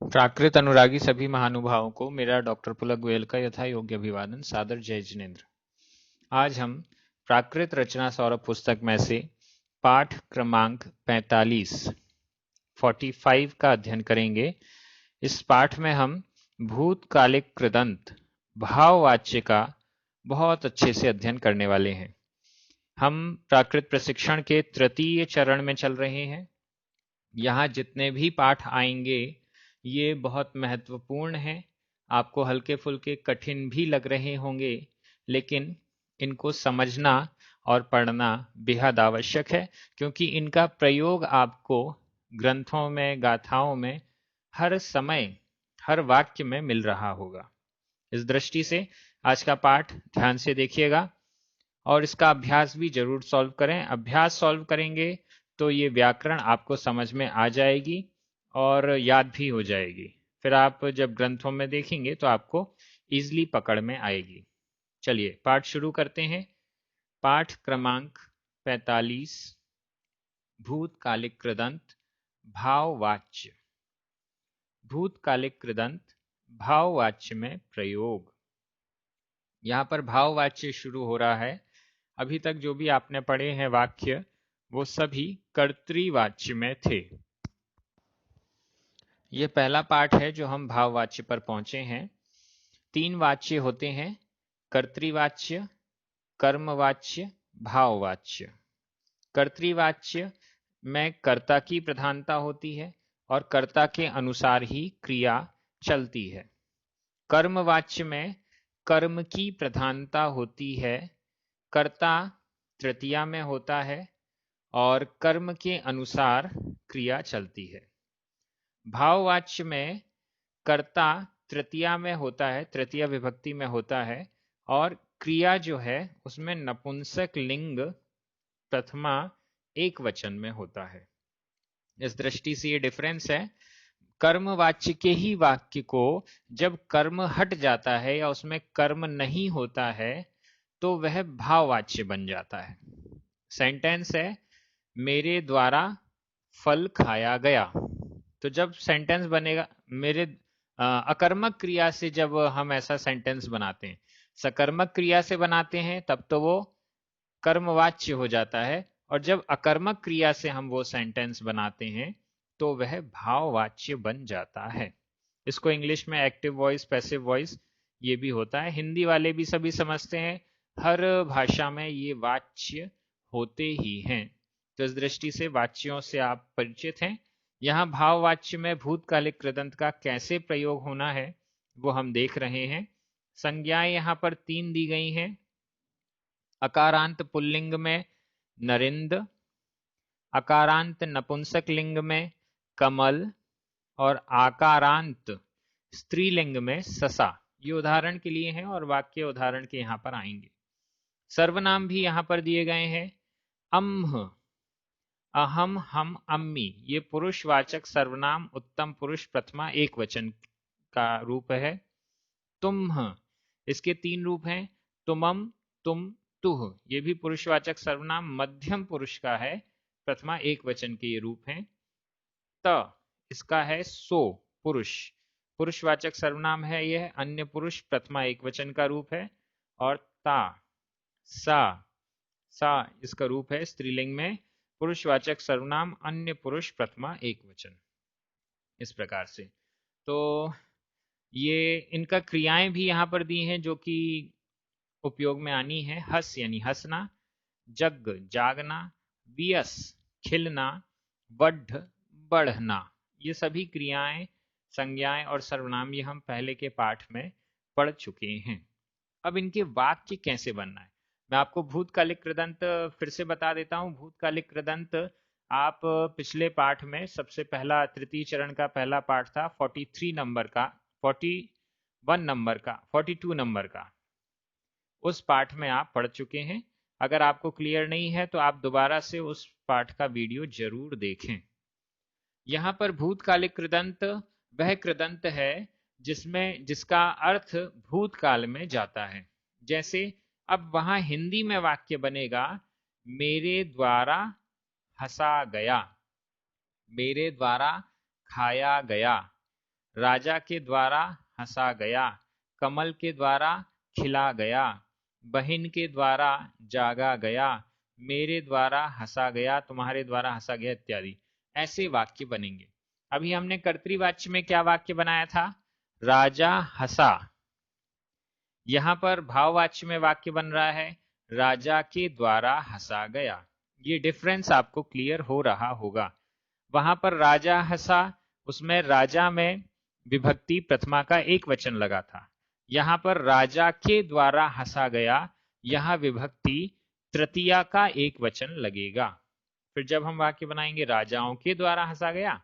प्राकृत अनुरागी सभी महानुभावों को मेरा डॉक्टर पुलक गोयल का यथा योग्य अभिवादन, सादर जय जिनेन्द्र। आज हम प्राकृत रचना सौरभ पुस्तक में से पाठ क्रमांक 45 का अध्ययन करेंगे। इस पाठ में हम भूतकालिक कृदंत भाववाच्य का बहुत अच्छे से अध्ययन करने वाले हैं। हम प्राकृत प्रशिक्षण के तृतीय चरण में चल रहे हैं। यहाँ जितने भी पाठ आएंगे ये बहुत महत्वपूर्ण हैं। आपको हल्के फुल्के कठिन भी लग रहे होंगे, लेकिन इनको समझना और पढ़ना बेहद आवश्यक है, क्योंकि इनका प्रयोग आपको ग्रंथों में, गाथाओं में हर समय, हर वाक्य में मिल रहा होगा। इस दृष्टि से आज का पाठ ध्यान से देखिएगा और इसका अभ्यास भी जरूर सॉल्व करें। अभ्यास सॉल्व करेंगे तो ये व्याकरण आपको समझ में आ जाएगी और याद भी हो जाएगी। फिर आप जब ग्रंथों में देखेंगे तो आपको इजीली पकड़ में आएगी। चलिए पाठ शुरू करते हैं। पाठ क्रमांक 45, भूतकालिक कृदंत भाववाच्य। भूतकालिक कृदंत भाववाच्य में प्रयोग। यहाँ पर भाववाच्य शुरू हो रहा है। अभी तक जो भी आपने पढ़े हैं वाक्य, वो सभी कर्तृवाच्य में थे। ये पहला पाठ है जो हम भाववाच्य पर पहुंचे हैं। 3 वाच्य होते हैं: कर्तृवाच्य, कर्मवाच्य, भाववाच्य। कर्तृवाच्य में कर्ता की प्रधानता होती है और कर्ता के अनुसार ही क्रिया चलती है। कर्मवाच्य में कर्म की प्रधानता होती है, कर्ता तृतीया में होता है और कर्म के अनुसार क्रिया चलती है। भाववाच्य में कर्ता तृतीया में होता है, तृतीया विभक्ति में होता है, और क्रिया जो है उसमें नपुंसक लिंग प्रथमा एक वचन में होता है। इस दृष्टि से ये डिफरेंस है। कर्मवाच्य के ही वाक्य को जब कर्म हट जाता है या उसमें कर्म नहीं होता है तो वह भाववाच्य बन जाता है। सेंटेंस है, मेरे द्वारा फल खाया गया। तो जब सेंटेंस बनेगा मेरे अकर्मक क्रिया से, जब हम ऐसा सेंटेंस बनाते हैं, सकर्मक क्रिया से बनाते हैं तब तो वो कर्मवाच्य हो जाता है, और जब अकर्मक क्रिया से हम वो सेंटेंस बनाते हैं तो वह भाववाच्य बन जाता है। इसको इंग्लिश में एक्टिव वॉइस, पैसिव वॉइस ये भी होता है। हिंदी वाले भी सभी समझते हैं, हर भाषा में ये वाच्य होते ही हैं। तो इस दृष्टि से वाच्यों से आप परिचित हैं। यहाँ भाववाच्य में भूतकालिक कृदंत का कैसे प्रयोग होना है वो हम देख रहे हैं। संज्ञाएं यहाँ पर 3 दी गई हैं। अकारांत पुल्लिंग में नरिंद, अकारांत नपुंसक लिंग में कमल और आकारांत स्त्रीलिंग में ससा। ये उदाहरण के लिए हैं और वाक्य उदाहरण के यहाँ पर आएंगे। सर्वनाम भी यहाँ पर दिए गए हैं। अम्ह, अहम, हम, अम्मी, ये पुरुषवाचक सर्वनाम उत्तम पुरुष प्रथमा एक वचन का रूप है। तुम्ह, इसके 3 रूप हैं: तुमम, तुम, तुह। ये भी पुरुषवाचक सर्वनाम मध्यम पुरुष का है, प्रथमा एक वचन के ये रूप हैं। त, इसका है सो, पुरुष, पुरुषवाचक सर्वनाम है यह, अन्य पुरुष प्रथमा एक वचन का रूप है। और ता, सा, सा इसका रूप है स्त्रीलिंग में, पुरुषवाचक सर्वनाम अन्य पुरुष प्रथमा एक वचन। इस प्रकार से तो ये इनका क्रियाएं भी यहाँ पर दी हैं जो कि उपयोग में आनी है। हस यानी हंसना, जग जागना, वियस खिलना, वढ़ बढ़ना, ये सभी क्रियाएं, संज्ञाएं और सर्वनाम ये हम पहले के पाठ में पढ़ चुके हैं। अब इनके वाक्य कैसे बनना है, मैं आपको भूतकालिक कृदंत फिर से बता देता हूं। भूतकालिक कृदंत आप पिछले पाठ में सबसे पहला, तृतीय चरण का पहला पाठ था 43 नंबर का, 41 नंबर का, 42 नंबर का, उस पाठ में आप पढ़ चुके हैं। अगर आपको क्लियर नहीं है तो आप दोबारा से उस पाठ का वीडियो जरूर देखें। यहाँ पर भूतकालिक कृदंत वह कृदंत है जिसका अर्थ भूतकाल में जाता है। जैसे अब वहां हिंदी में वाक्य बनेगा, मेरे द्वारा हंसा गया, मेरे द्वारा खाया गया, राजा के द्वारा हंसा गया, कमल के द्वारा खिला गया, बहन के द्वारा जागा गया, मेरे द्वारा हंसा गया, तुम्हारे द्वारा हंसा गया इत्यादि। ऐसे वाक्य बनेंगे। अभी हमने कर्तृवाच्य में क्या वाक्य बनाया था? राजा हंसा। यहां पर भाववाच्य में वाक्य बन रहा है राजा के द्वारा हंसा गया। ये डिफरेंस आपको क्लियर हो रहा होगा। वहां पर राजा हंसा, उसमें राजा में विभक्ति प्रथमा का एक वचन लगा था। यहां पर राजा के द्वारा हंसा गया, यहां विभक्ति तृतीया का एक वचन लगेगा। फिर जब हम वाक्य बनाएंगे राजाओं के द्वारा हंसा गया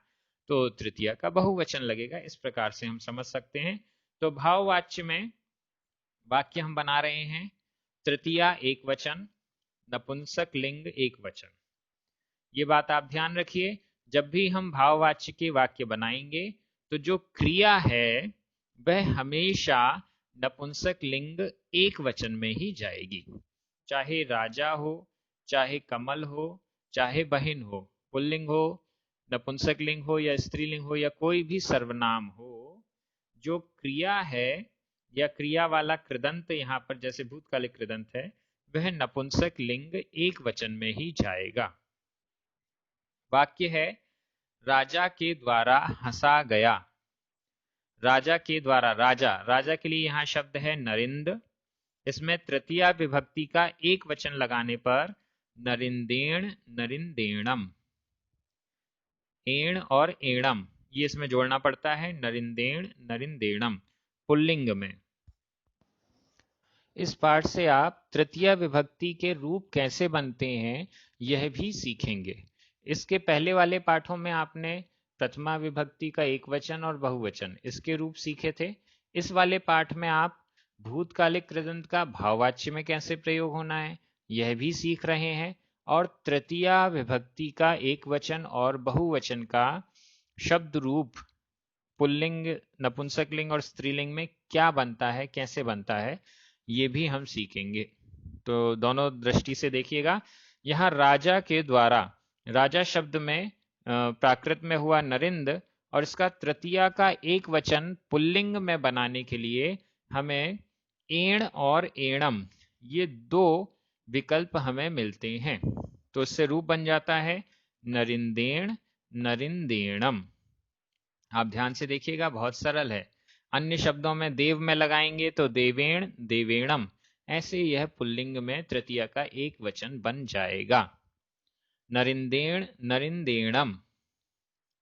तो तृतीया का बहुवचन लगेगा। इस प्रकार से हम समझ सकते हैं। तो भाववाच्य में वाक्य हम बना रहे हैं तृतीया एक वचन, नपुंसक लिंग एक वचन। ये बात आप ध्यान रखिए, जब भी हम भाववाच्य के वाक्य बनाएंगे तो जो क्रिया है वह हमेशा नपुंसक लिंग एक वचन में ही जाएगी। चाहे राजा हो, चाहे कमल हो, चाहे बहन हो, पुल्लिंग हो, नपुंसक लिंग हो या स्त्रीलिंग हो या कोई भी सर्वनाम हो, जो क्रिया है या क्रिया वाला कृदंत यहाँ पर जैसे भूतकालिक कृदंत है वह नपुंसक लिंग एक वचन में ही जाएगा। वाक्य है राजा के द्वारा हंसा गया। राजा के द्वारा, राजा, राजा के लिए यहाँ शब्द है नरिंद। इसमें तृतीया विभक्ति का एक वचन लगाने पर नरिंदेण, नरिंदेणम, एण और एणम ये इसमें जोड़ना पड़ता है। नरिंदेण, नरिंदेणम पुल्लिंग में। इस पाठ से आप तृतीया विभक्ति के रूप कैसे बनते हैं यह भी सीखेंगे। इसके पहले वाले पाठों में आपने प्रथमा विभक्ति का एक वचन और बहुवचन इसके रूप सीखे थे। इस वाले पाठ में आप भूतकालिक कृदंत का भाववाच्य में कैसे प्रयोग होना है यह भी सीख रहे हैं, और तृतीया विभक्ति का एक वचन और बहुवचन का शब्द रूप पुल्लिंग, नपुंसकलिंग और स्त्रीलिंग में क्या बनता है, कैसे बनता है, ये भी हम सीखेंगे। तो दोनों दृष्टि से देखिएगा। यहाँ राजा के द्वारा, राजा शब्द में प्राकृत में हुआ नरिंद और इसका तृतीया का एक वचन पुल्लिंग में बनाने के लिए हमें एण और एणम ये दो विकल्प हमें मिलते हैं। तो इससे रूप बन जाता है नरिंदेण, नरिंदेणम। आप ध्यान से देखिएगा, बहुत सरल है। अन्य शब्दों में देव में लगाएंगे तो देवेण, देवेणम, ऐसे यह पुल्लिंग में तृतीया का एक वचन बन जाएगा। नरिंदेण, नरिंदेणम,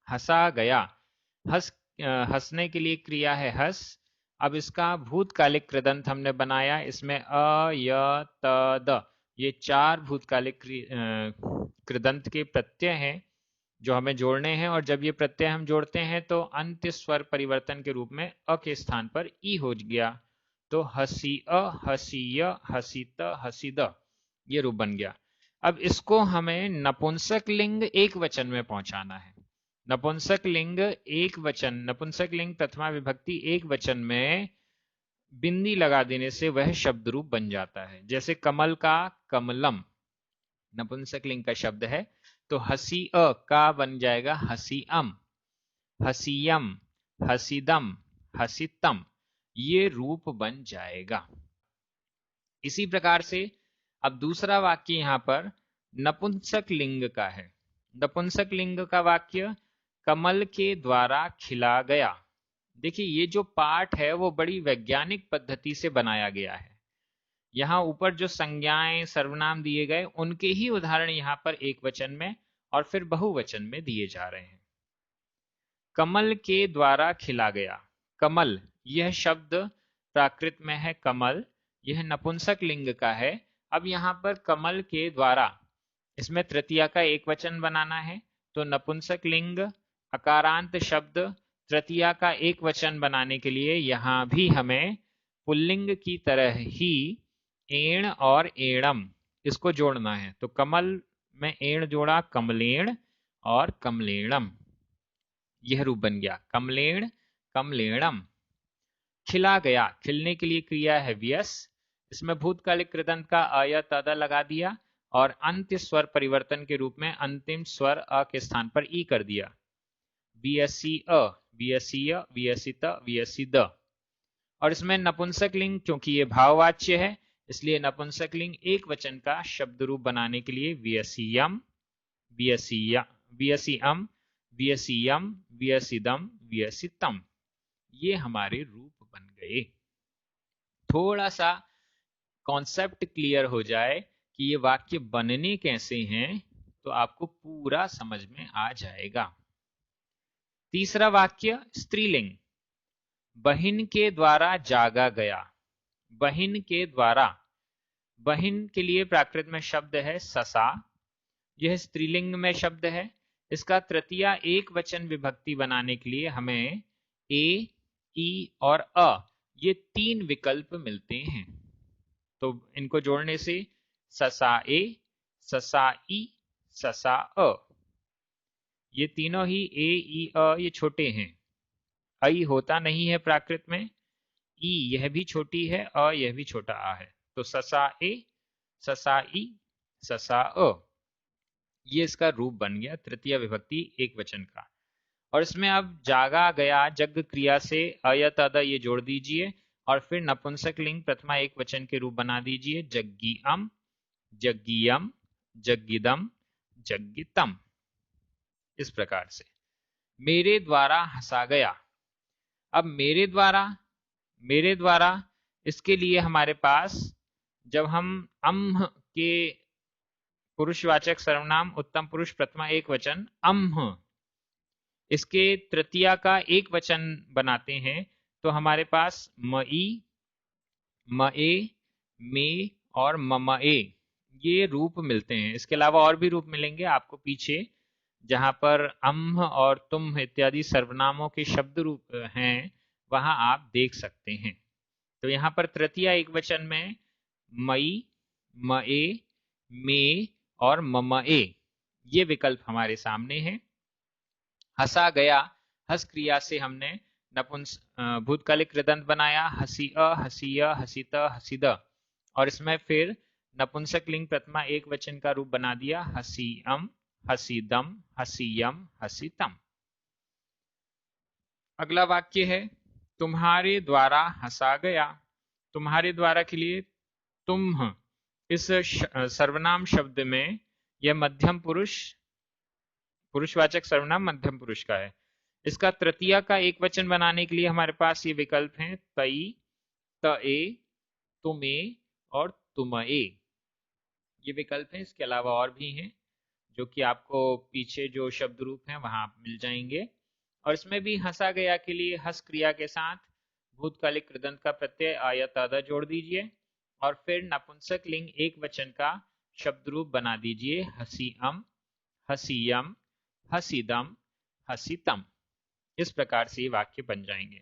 हंसा गया। हंसने के लिए क्रिया है हंस। अब इसका भूतकालिक कृदंत हमने बनाया, इसमें अ, य, त, द ये चार भूतकालिक कृदंत के प्रत्यय हैं जो हमें जोड़ने हैं, और जब ये प्रत्यय हम जोड़ते हैं तो अंत्य स्वर परिवर्तन के रूप में अ के स्थान पर ई हो गया। तो हसी अ, हसीय, हसीत, हसीद ये रूप बन गया। अब इसको हमें नपुंसक लिंग एक वचन में पहुंचाना है। नपुंसक लिंग एक वचन, नपुंसक लिंग प्रथमा विभक्ति एक वचन में बिंदी लगा देने से वह शब्द रूप बन जाता है। जैसे कमल का कमलम नपुंसक लिंग का शब्द है, तो हसी अ का बन जाएगा हसीअम, हसीयम, हसीदम, हसीतम, ये रूप बन जाएगा। इसी प्रकार से अब दूसरा वाक्य यहां पर नपुंसक लिंग का है। नपुंसक लिंग का वाक्य कमल के द्वारा खिला गया। देखिए ये जो पाठ है वो बड़ी वैज्ञानिक पद्धति से बनाया गया है। यहाँ ऊपर जो संज्ञाएं सर्वनाम दिए गए उनके ही उदाहरण यहाँ पर एक वचन में और फिर बहुवचन में दिए जा रहे हैं। कमल के द्वारा खिला गया। कमल यह शब्द प्राकृत में है कमल, यह नपुंसक लिंग का है। अब यहाँ पर कमल के द्वारा इसमें तृतीया का एक वचन बनाना है, तो नपुंसक लिंग अकारांत शब्द तृतीया का एक वचन बनाने के लिए यहाँ भी हमें पुल्लिंग की तरह ही एण और एणम इसको जोड़ना है। तो कमल में एण जोड़ा कमलेण और कमलेणम, यह रूप बन गया कमलेण, कमलेणम। खिला गया, खिलने के लिए क्रिया है व्यस। इसमें भूतकालिक कृदंत का अ या तदा लगा दिया और अंत्य स्वर परिवर्तन के रूप में अंतिम स्वर अ के स्थान पर ई कर दिया। वियसी अ, वियसीय, वियसित, वियसिद। और इसमें नपुंसक लिंग, क्योंकि ये भाववाच्य है इसलिए नपुंसक लिंग एक वचन का शब्द रूप बनाने के लिए वियसीयम, वियसीय, वियसीयम, वियसीयम, वियसिदम, वियसितम, ये हमारे रूप बन गए। थोड़ा सा कॉन्सेप्ट क्लियर हो जाए कि ये वाक्य बनने कैसे हैं तो आपको पूरा समझ में आ जाएगा। तीसरा वाक्य स्त्रीलिंग, बहिन के द्वारा जागा गया। बहिन के द्वारा, बहिन के लिए प्राकृत में शब्द है ससा, यह स्त्रीलिंग में शब्द है। इसका तृतीया एक वचन विभक्ति बनाने के लिए हमें ए, ई और अ ये तीन विकल्प मिलते हैं। तो इनको जोड़ने से ससा ए, ससा ई, ससा अ, ये तीनों ही ए, ई, अ ये छोटे हैं। आई होता नहीं है प्राकृत में, ई यह भी छोटी है, अ यह भी छोटा आ है। तो ससा ए, ससा ई, ससा अ, ये इसका रूप बन गया तृतीय विभक्ति एक वचन का। और इसमें अब जागा गया जग क्रिया से अयत अद ये जोड़ दीजिए और फिर नपुंसक लिंग प्रथमा एक वचन के रूप बना दीजिए जग्गियम, जग्गियम, जग्गिदम, जग्गितम। इस प्रकार से मेरे द्वारा हंसा गया। अब मेरे द्वारा, मेरे द्वारा इसके लिए हमारे पास जब हम अम्ह के पुरुषवाचक सर्वनाम उत्तम पुरुष प्रथमा एक वचन अम्ह, इसके तृतीया का एक वचन बनाते हैं तो हमारे पास मई, मए, में और ममए ये रूप मिलते हैं। इसके अलावा और भी रूप मिलेंगे आपको पीछे, जहां पर अम्ह और तुम इत्यादि सर्वनामों के शब्द रूप हैं वहां आप देख सकते हैं। तो यहाँ पर तृतीया एक वचन में मई, मए, में और ममए ये विकल्प हमारे सामने है। हंसा गया, हस क्रिया से हमने नपुंस भूतकालिक कृदंत बनाया, हसीअ, हसीय, हसीत, हसीद। और इसमें फिर नपुंसक लिंग प्रथमा एक वचन का रूप बना दिया हसीअम, हसीदम, हसीयम, हसीतम। अगला वाक्य है तुम्हारे द्वारा हंसा गया। तुम्हारे द्वारा के लिए तुम, इस सर्वनाम शब्द में यह मध्यम पुरुष, पुरुषवाचक सर्वनाम मध्यम पुरुष का है। इसका तृतीया का एक वचन बनाने के लिए हमारे पास ये विकल्प हैं तई, तए, तुमे और तुमए, ये विकल्प हैं। इसके अलावा और भी हैं जो कि आपको पीछे जो शब्द रूप हैं वहां मिल जाएंगे। और इसमें भी हंसा गया के लिए हस क्रिया के साथ भूतकालिक कृदंत का प्रत्यय आयत आदा जोड़ दीजिए और फिर नपुंसक लिंग एक वचन का शब्द रूप बना दीजिए हसीअम, हसीयम, हसीदम, हसीतम। इस प्रकार से ये वाक्य बन जाएंगे।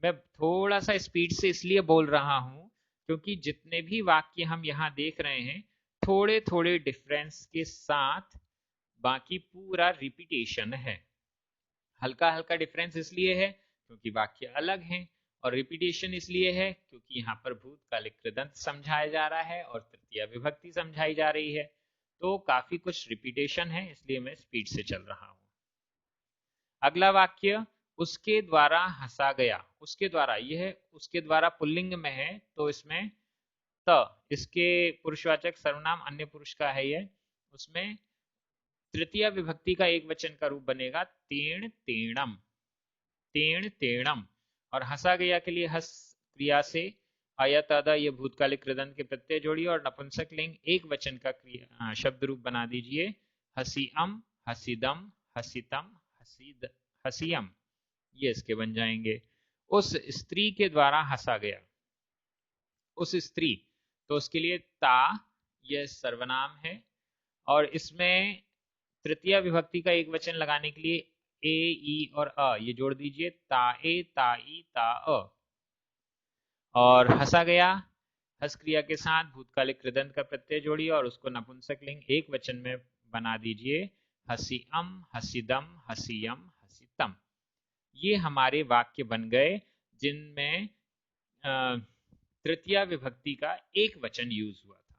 मैं थोड़ा सा स्पीड से इसलिए बोल रहा हूं क्योंकि जितने भी वाक्य हम यहाँ देख रहे हैं थोड़े थोड़े डिफरेंस के साथ बाकी पूरा रिपीटेशन है। हल्का हल्का डिफरेंस इसलिए है क्योंकि वाक्य अलग हैं और रिपीटेशन इसलिए है क्योंकि यहाँ पर भूतकालिक कृदंत समझाया जा रहा है और तृतीया विभक्ति समझाई जा रही है। तो काफी कुछ रिपीटेशन है इसलिए मैं स्पीड से चल रहा हूं। अगला वाक्य उसके द्वारा हंसा गया। उसके द्वारा, यह उसके द्वारा पुल्लिंग में है तो इसमें त, इसके पुरुषवाचक सर्वनाम अन्य पुरुष का है ये, उसमें तृतीय विभक्ति का एक वचन का रूप बनेगा तेण तेणम, तेण तेणम। और हंसा गया के लिए हस क्रिया से अयत आदा ये भूतकालिक कृदंत के प्रत्यय जोड़िए और नपुंसक लिंग एक वचन का क्रिया शब्द रूप बना दीजिए हसीअम, हसीदम, हसीतम, हसीद, हसीयम, ये इसके बन जाएंगे। उस स्त्री के द्वारा हंसा गया। उस स्त्री, तो उसके लिए ता यह सर्वनाम है और इसमें तृतीय विभक्ति का एक वचन लगाने के लिए ए, ई और अ ये जोड़ दीजिए ताए, ताई, ता। और हंसा गया हस क्रिया के साथ भूतकालिक कृदंत का प्रत्यय जोड़िए और उसको नपुंसक लिंग एक वचन में बना दीजिए हसीअम, हसीदम, हसीयम, हसीतम। ये हमारे वाक्य बन गए जिनमें तृतीय विभक्ति का एक वचन यूज हुआ था।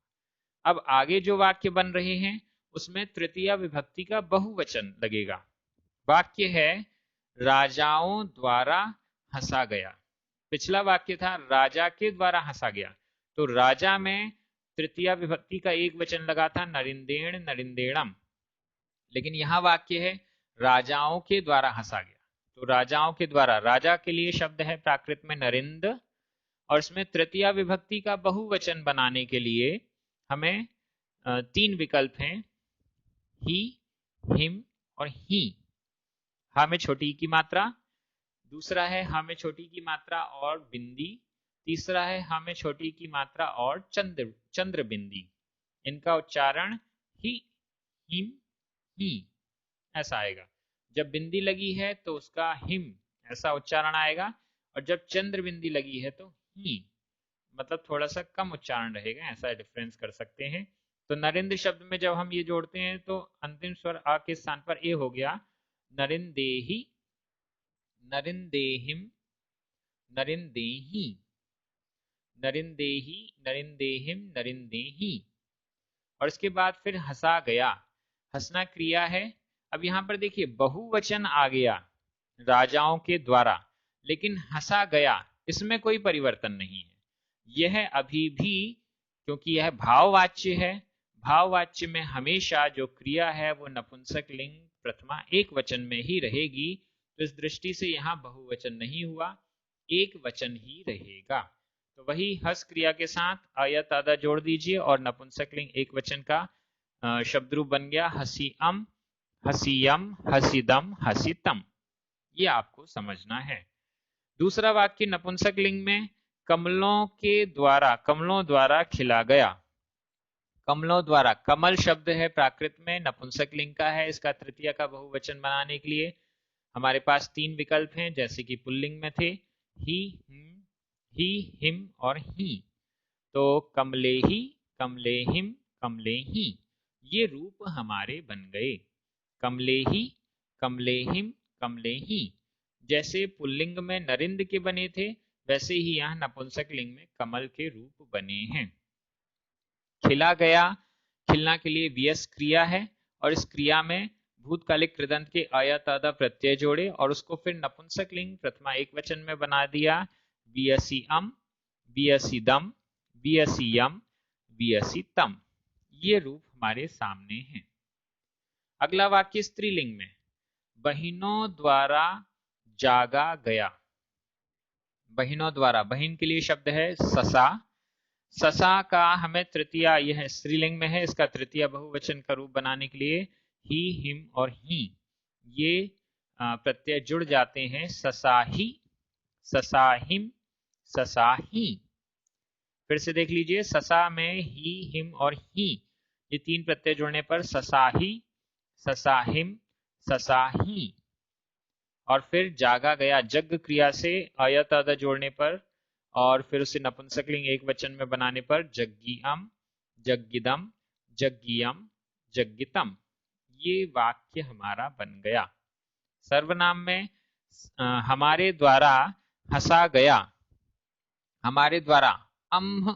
अब आगे जो वाक्य बन रहे हैं उसमें तृतीय विभक्ति का बहुवचन लगेगा। वाक्य है राजाओं द्वारा हंसा गया। पिछला वाक्य था राजा के द्वारा हंसा गया, तो राजा में तृतीया विभक्ति का एक वचन लगा था नरिंदेण नरिंदेणम, लेकिन यहां वाक्य है राजाओं के द्वारा हंसा गया। तो राजाओं के द्वारा, राजा के लिए शब्द है प्राकृत में नरिंद, और इसमें तृतीया विभक्ति का बहुवचन बनाने के लिए हमें तीन विकल्प हैं, ही, हिम और ही। हा में छोटी ई की मात्रा, दूसरा है हा में छोटी की मात्रा और बिंदी, तीसरा है हा में छोटी की मात्रा और चंद्र बिंदी। इनका उच्चारण ही, हिम, ही ऐसा आएगा। जब बिंदी लगी है तो उसका हिम ऐसा उच्चारण आएगा, और जब चंद्र बिंदी लगी है तो ही, मतलब थोड़ा सा कम उच्चारण रहेगा, ऐसा डिफरेंस कर सकते हैं। तो नरेंद्र शब्द में जब हम ये जोड़ते हैं तो अंतिम स्वर आ के स्थान पर ए हो गया, नरिंदेही, नरिंदेहिम, नरिंदेही, नरिंदेही, नरिंदेहिम, नरिंदेही। और इसके बाद फिर हंसा गया, हंसना क्रिया है। अब यहां पर देखिए बहुवचन आ गया राजाओं के द्वारा, लेकिन हंसा गया इसमें कोई परिवर्तन नहीं है। यह अभी भी, क्योंकि यह भाववाच्य है, भाववाच्य में हमेशा जो क्रिया है वो नपुंसक लिंग प्रथमा एक वचन में ही रहेगी। तो इस दृष्टि से यहाँ बहुवचन नहीं हुआ, एक वचन ही रहेगा। तो वही हस क्रिया के साथ आयत आदा जोड़ दीजिए और नपुंसक लिंग एक वचन का शब्द रूप बन गया हसीअम, हसीयम, हसीदम, हसीतम। ये आपको समझना है। दूसरा वाक्य नपुंसक लिंग में कमलों के द्वारा, कमलों द्वारा खिला गया। कमलों द्वारा, कमल शब्द है प्राकृत में, नपुंसक लिंग का है। इसका तृतीया का बहुवचन बनाने के लिए हमारे पास तीन विकल्प हैं, जैसे कि पुल्लिंग में थे ही, हिम और ही। तो कमलेही, कमलेहिम, कमलेही, ये रूप हमारे बन गए। कमलेही, कमलेहिम, कमलेही। जैसे पुल्लिंग में नरिंद के बने थे, वैसे ही यहाँ नपुंसक लिंग में कमल के रूप बने हैं। खिला गया, खिलना के लिए वियस क्रिया है, और इस क्रिया में भूतकालिक कृदंत के आयत आदा प्रत्यय जोड़े और उसको फिर नपुंसक लिंग प्रथमा एक वचन में बना दिया, वियसीअम, वियसीदम, वियसीयम, वियसीतम। ये रूप हमारे सामने हैं। अगला वाक्य स्त्रीलिंग में, बहिनों द्वारा जागा गया। बहिनों द्वारा, बहिन के लिए शब्द है ससा। ससा का हमें तृतीया, यह स्त्रीलिंग में है, इसका तृतीया बहुवचन का रूप बनाने के लिए ही, हिम और ही, ये प्रत्यय जुड़ जाते हैं, ससाही, ससाहिम, ससाही। फिर से देख लीजिए, ससा में ही, हिम और ही, ये तीन प्रत्यय जुड़ने पर ससाही, ससाहिम, ससाही। और फिर जागा गया, जग क्रिया से आयत आदा जोड़ने पर और फिर उसे नपुंसकलिंग एक वचन में बनाने पर जग्गियम, जग्गिदम, जग्गियम, जग्गितम। ये वाक्य हमारा बन गया। सर्वनाम में हमारे द्वारा हंसा गया, हमारे द्वारा अम्ह,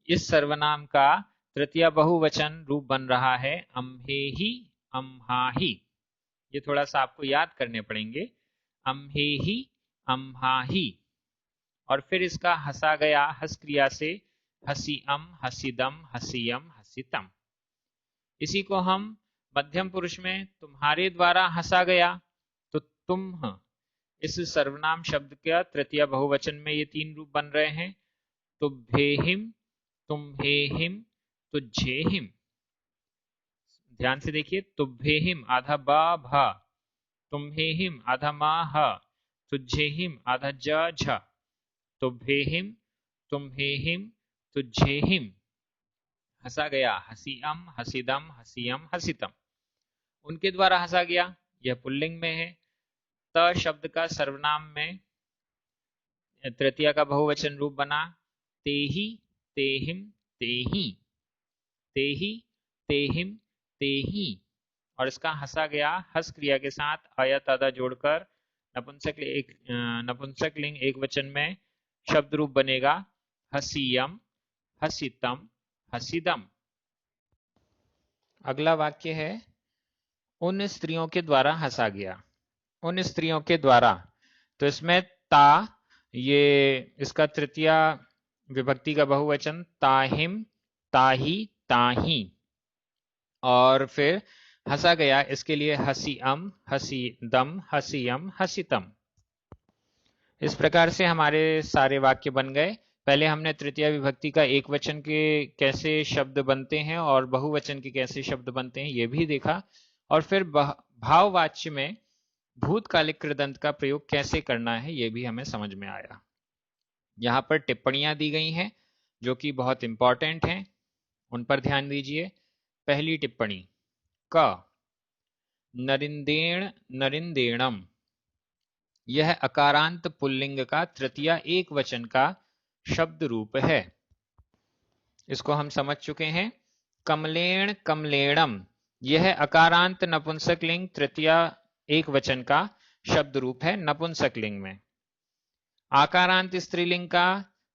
इस सर्वनाम का तृतीय बहुवचन रूप बन रहा है अम्हेहि, अम्हाहि। ये थोड़ा सा आपको याद करने पड़ेंगे, अम्हेहि, अम्हाहि। और फिर इसका हंसा गया, हस क्रिया से हसीअम, हसीदम, हसीयम, हसीतम। इसी को हम मध्यम पुरुष में तुम्हारे द्वारा हंसा गया, तो तुम, इस सर्वनाम शब्द का तृतीय बहुवचन में ये तीन रूप बन रहे हैं, तुभ्येहिम, तुम्हेहिम, तुझ्येहिम। ध्यान से देखिए, तुभ्येहिम आधा बा भा, तुम्हेहिम आधा मा ह, तुझ्येहिम आधा ज झ। तुभ्येहिम, तुम्हेहिम, तुझ्येहिम। हंसा गया, हसीअम, हसीदम, हसीयम, हसीतम। उनके द्वारा हंसा गया, यह पुल्लिंग में है। त शब्द का सर्वनाम में तृतीया का बहुवचन रूप बना तेहि, तेहिम, तेहि, तेहि, तेहिम, तेहि। और इसका हंसा गया, हस क्रिया के साथ आयत आदा जोड़कर नपुंसक लिंग एक वचन में शब्द रूप बनेगा हसीयम, हसीतम, हसीदम। अगला वाक्य है उन स्त्रियों के द्वारा हंसा गया। उन स्त्रियों के द्वारा। तो इसमें ता, ये इसका तृतीया विभक्ति का बहुवचन ताहिम, ताही, ताही। और फिर हंसा गया, इसके लिए हसीअम, हसीदम, हसीयम, हसीतम। इस प्रकार से हमारे सारे वाक्य बन गए। पहले हमने तृतीया विभक्ति का एक वचन के कैसे शब्द बनते हैं और बहुवचन के कैसे शब्द बनते हैं ये भी देखा, और फिर भाववाच्य में भूतकालिक कृदंत का प्रयोग कैसे करना है ये भी हमें समझ में आया। यहाँ पर टिप्पणियां दी गई हैं जो कि बहुत इंपॉर्टेंट हैं, उन पर ध्यान दीजिए। पहली टिप्पणी, क, नरिंदेण, नरिंदेणम, यह अकारांत पुल्लिंग का तृतीया एक वचन का शब्द रूप है। इसको हम समझ चुके हैं। कमलेण, कमलेणम, यह अकारांत नपुंसक लिंग तृतीया एक वचन का शब्द रूप है नपुंसक लिंग में। आकारांत स्त्रीलिंग का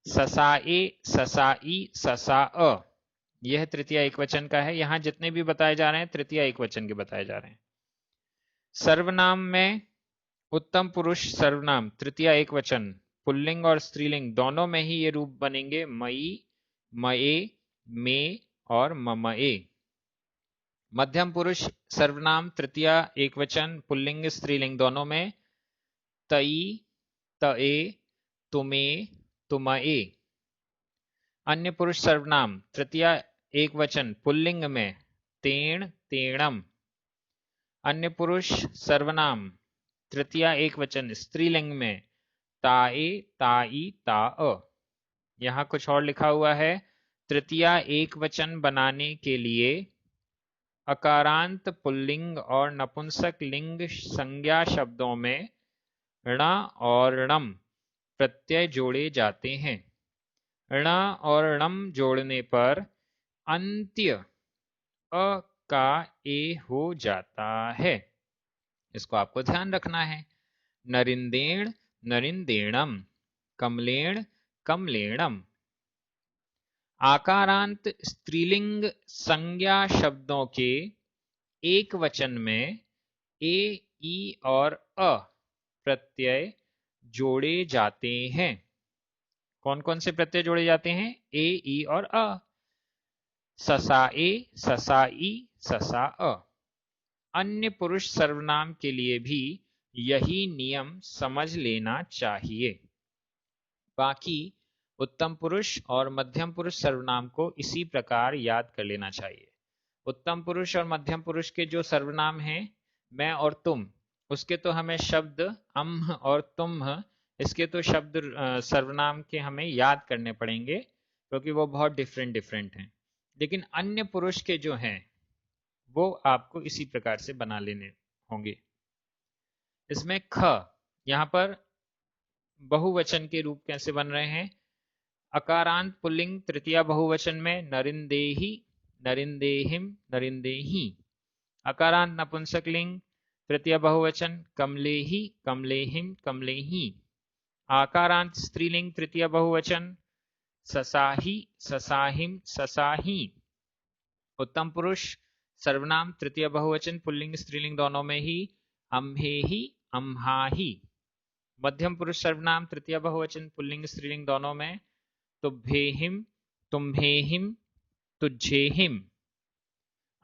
ससाए, ससाई, ससाअ, यह तृतीया एक वचन का है। यहां जितने भी बताए जा रहे हैं तृतीया एक वचन के बताए जा रहे हैं। सर्वनाम में उत्तम पुरुष सर्वनाम तृतीया एक वचन पुल्लिंग और स्त्रीलिंग दोनों में ही ये रूप बनेंगे, मई, मए, में और ममए। मध्यम पुरुष सर्वनाम तृतीया एक वचन पुल्लिंग स्त्रीलिंग दोनों में, तई, तए, तुमे, तुमए। अन्य पुरुष सर्वनाम तृतीया एक वचन पुल्लिंग में, तेण, तेणम। अन्य पुरुष सर्वनाम तृतीया एक वचन स्त्रीलिंग में, ताए, ताई, ताअ। यहां कुछ और लिखा हुआ है, तृतीया एक वचन बनाने के लिए अकारांत पुल्लिंग और नपुंसक लिंग संज्ञा शब्दों में ण और णम प्रत्यय जोड़े जाते हैं। ण और णम जोड़ने पर अंत्य अ का ए हो जाता है। इसको आपको ध्यान रखना है। नरिंदेण, नरिंदेणम, कमलेण, कमलेणम। आकारांत स्त्रीलिंग संज्ञा शब्दों के एक वचन में ए, ई और अ प्रत्यय जोड़े जाते हैं। कौन कौन से प्रत्यय जोड़े जाते हैं? ए, ई और अ। ससाए, ससाई, ससाअ। अन्य पुरुष सर्वनाम के लिए भी यही नियम समझ लेना चाहिए। बाकी उत्तम पुरुष और मध्यम पुरुष सर्वनाम को इसी प्रकार याद कर लेना चाहिए। उत्तम पुरुष और मध्यम पुरुष के जो सर्वनाम हैं, मैं और तुम, उसके तो हमें शब्द अम्ह और तुम्ह, इसके तो शब्द सर्वनाम के हमें याद करने पड़ेंगे क्योंकि वो बहुत डिफरेंट डिफरेंट हैं। लेकिन अन्य पुरुष के जो हैं वो आपको इसी प्रकार से बना लेने होंगे। इसमें ख, यहां पर बहुवचन के रूप कैसे बन रहे हैं? अकारांत पुल्लिंग तृतीया बहुवचन में नरिंदेही, नरिंदेहिम, नरिंदेही। अकारांत नपुंसक लिंग तृतीया बहुवचन कमलेही, कमलेहिम, कमलेही। आकारांत स्त्रीलिंग तृतीया बहुवचन ससाही, ससाहिम, ससाही। उत्तम पुरुष सर्वनाम तृतीय बहुवचन पुल्लिंग स्त्रीलिंग दोनों में ही अम्हेही, अम्हाही। मध्यम पुरुष सर्वनाम तृतीय बहुवचन पुल्लिंग स्त्रीलिंग दोनों में तुभ्येहिम, तुम्हेहिम, तुझ्झेहिम।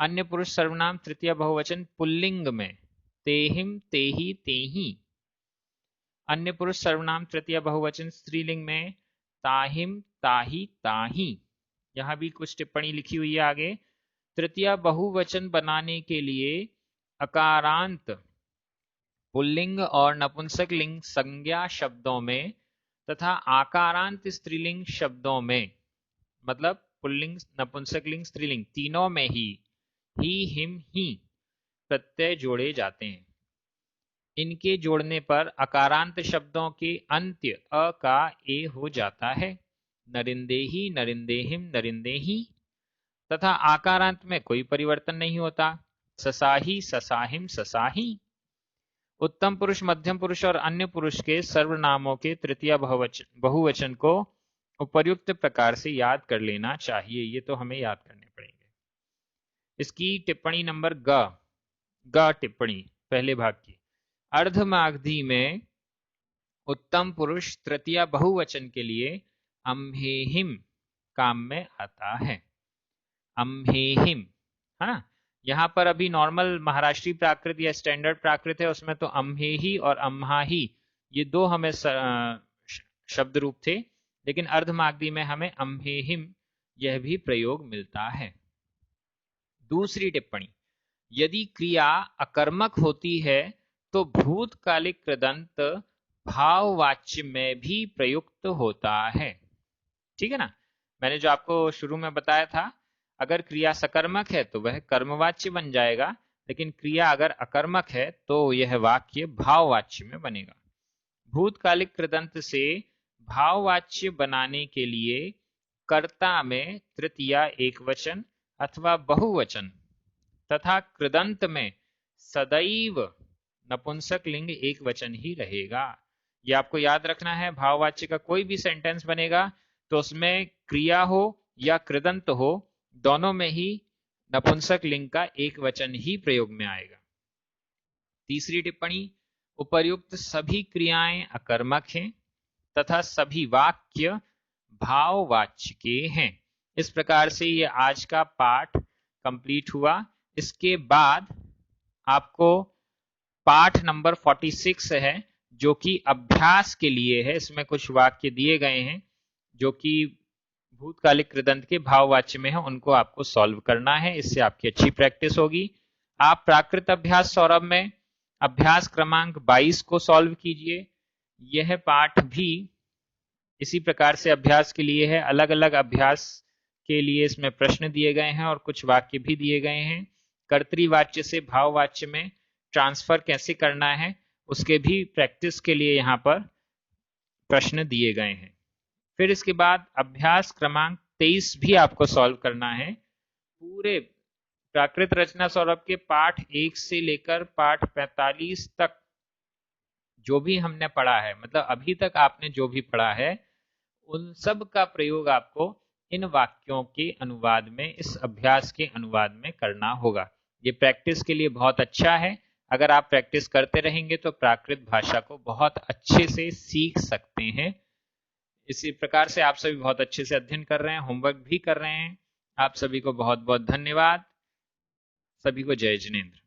अन्य पुरुष सर्वनाम तृतीय बहुवचन पुल्लिंग में तेहिम, तेही, तेही। अन्य पुरुष सर्वनाम तृतीय बहुवचन स्त्रीलिंग में ताहिम, ताही, ताही। यहां भी कुछ टिप्पणी लिखी हुई है आगे। तृतीय बहुवचन बनाने के लिए अकारांत पुल्लिंग और नपुंसक लिंग संज्ञा शब्दों में तथा आकारांत स्त्रीलिंग शब्दों में, मतलब पुल्लिंग, नपुंसक लिंग, स्त्रीलिंग तीनों में ही हिम, ही प्रत्यय जोड़े जाते हैं। इनके जोड़ने पर अकारांत शब्दों के अंत्य अ का ए हो जाता है। नरिंदेही, नरिंदेहिम, नरिंदेही। तथा आकारांत में कोई परिवर्तन नहीं होता। ससाही, ससाहिम, ससाही। उत्तम पुरुष, मध्यम पुरुष और अन्य पुरुष के सर्वनामों के तृतीय बहुवचन को उपर्युक्त प्रकार से याद कर लेना चाहिए। ये तो हमें याद करने पड़ेंगे। इसकी टिप्पणी नंबर ग टिप्पणी पहले भाग की। अर्धमागधी में उत्तम पुरुष तृतीया बहुवचन के लिए अम्हेहिम काम में आता है। अम्हेहिम, है ना। यहाँ पर अभी नॉर्मल महाराष्ट्री प्राकृत या स्टैंडर्ड प्राकृत है, उसमें तो अम्हेहि और अम्हाहि ये दो हमें शब्द रूप थे, लेकिन अर्धमागधी में हमें अम्हेहिम यह भी प्रयोग मिलता है। दूसरी टिप्पणी, यदि क्रिया अकर्मक होती है तो भूतकालिक कृदंत भाववाच्य में भी प्रयुक्त होता है। ठीक है ना, मैंने जो आपको शुरू में बताया था, अगर क्रिया सकर्मक है तो वह कर्मवाच्य बन जाएगा, लेकिन क्रिया अगर अकर्मक है तो यह वाक्य भाववाच्य में बनेगा। भूतकालिक कृदंत से भाववाच्य बनाने के लिए कर्ता में तृतीया एकवचन अथवा बहुवचन तथा कृदंत में सदैव नपुंसक लिंग एकवचन ही रहेगा। ये आपको याद रखना है। भाववाच्य का कोई भी सेंटेंस बनेगा तो उसमें क्रिया हो या कृदंत हो, दोनों में ही नपुंसक लिंग का एकवचन ही प्रयोग में आएगा। तीसरी टिप्पणी, उपर्युक्त सभी क्रियाएं अकर्मक हैं तथा सभी वाक्य भाववाच्य के हैं। इस प्रकार से ये आज का पाठ कंप्लीट हुआ। इसके बाद आपको पाठ नंबर 46 है जो कि अभ्यास के लिए है। इसमें कुछ वाक्य दिए गए हैं जो कि भूतकालिक कृदंत के भाववाच्य में है, उनको आपको सॉल्व करना है। इससे आपकी अच्छी प्रैक्टिस होगी। आप प्राकृत अभ्यास सौरभ में अभ्यास क्रमांक 22 को सॉल्व कीजिए। यह पाठ भी इसी प्रकार से अभ्यास के लिए है। अलग अलग अभ्यास के लिए इसमें प्रश्न दिए गए हैं और कुछ वाक्य भी दिए गए हैं। कर्तृवाच्य से भाववाच्य में ट्रांसफर कैसे करना है उसके भी प्रैक्टिस के लिए यहाँ पर प्रश्न दिए गए हैं। फिर इसके बाद अभ्यास क्रमांक 23 भी आपको सॉल्व करना है। पूरे प्राकृत रचना सौरभ के पाठ 1 से लेकर पाठ 45 तक जो भी हमने पढ़ा है, मतलब अभी तक आपने जो भी पढ़ा है, उन सब का प्रयोग आपको इन वाक्यों के अनुवाद में, इस अभ्यास के अनुवाद में करना होगा। ये प्रैक्टिस के लिए बहुत अच्छा है। अगर आप प्रैक्टिस करते रहेंगे तो प्राकृत भाषा को बहुत अच्छे से सीख सकते हैं। इसी प्रकार से आप सभी बहुत अच्छे से अध्ययन कर रहे हैं, होमवर्क भी कर रहे हैं। आप सभी को बहुत बहुत धन्यवाद। सभी को जय जिनेंद्र।